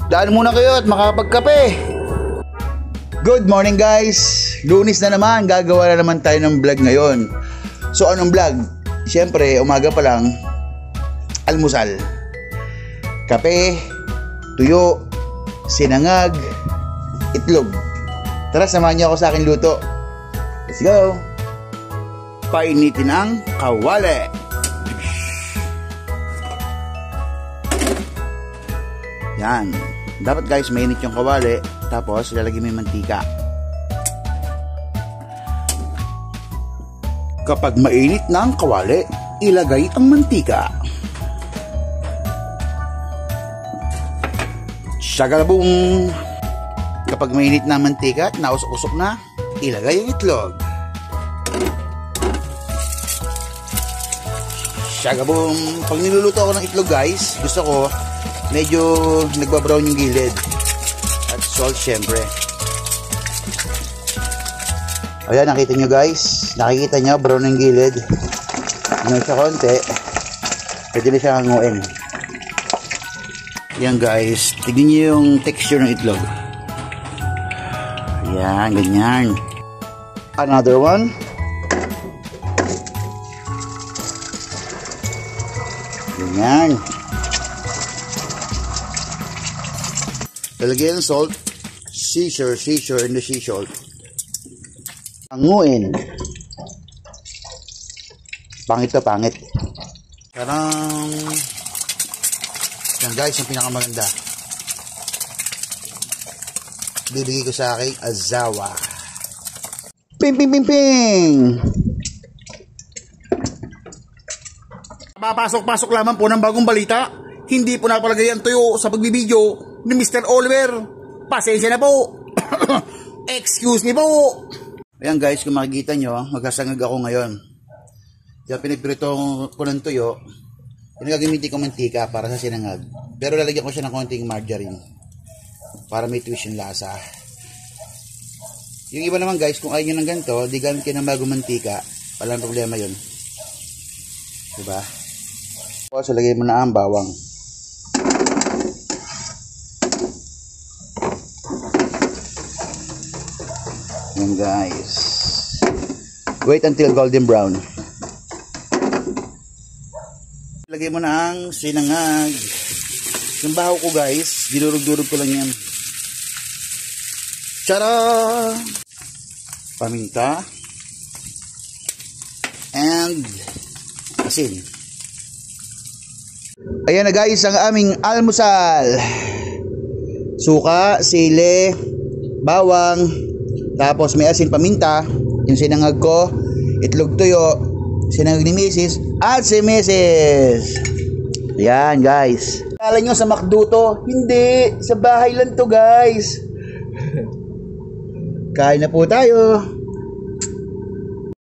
Daan muna kayo at makapagkape. Good morning guys. Lunes na naman, gagawa na naman tayo ng vlog ngayon. So anong vlog? Siyempre, umaga pa lang, almusal. Kape, tuyo, sinangag, itlog. Tara, samahan niyo ako sa aking luto. Let's go! Painitin ang kawali. Yan. Dapat guys, mainit yung kawali. Tapos, lalagyan mo yung mantika. Kapag mainit na ang kawali, ilagay ang mantika. Shagalabong! Kapag mainit na ang mantika at nausok-usok na, ilagay ang itlog. Shagabong! Pag niluluto ako ng itlog guys, gusto ko medyo nagbabrown yung gilid. At salt syempre. Ayan, nakita nyo guys. Nakikita nyo, brown yung gilid. Ngayon sa konti, pwede na siya hanguin. Ayan guys, tignan nyo yung texture ng itlog. Ayan, ganyan. Another one. Ganyan. Lalagyan ng salt. Seashore and the sea salt. Hanguin. Pangit to, pangit. Parang yan guys, yung pinakamaganda. Bibigay ko sa aking asawa. Ping ping ping ping. Papasok-pasok lamang po ng bagong balita. Hindi po napalagay ang tuyo sa pagbibideo ni Mr. Oliver. Pasensya na po. Excuse me po. Ayan guys, kung makikita nyo, magkasangag ako ngayon. Kaya piniprito ko ng tuyo. Pinagagamitin ko mantika para sa sinangag. Pero lalagyan ko siya ng konting margarine para may twist yung lasa. Yung iba naman guys, kung ayaw nyo ng ganito, di gamit kayo ng bagong mantika. Walang problema yun. Diba? So lagay mo na ang bawang. Yan guys. Wait until golden brown. Lagay mo na ang sinangag. Yung bahaw ko guys, dinurog-durog ko lang yan. Tara! Paminta. And asin. Ayan na guys, ang aming almusal. Suka, sili, bawang, tapos may asin, paminta, yung sinangag ko, itlog tuyo, sinangag ni Mrs. at si Mrs. Yan guys. Kala nyo sa McDo to? Hindi, sa bahay lang to guys. Kain na po tayo.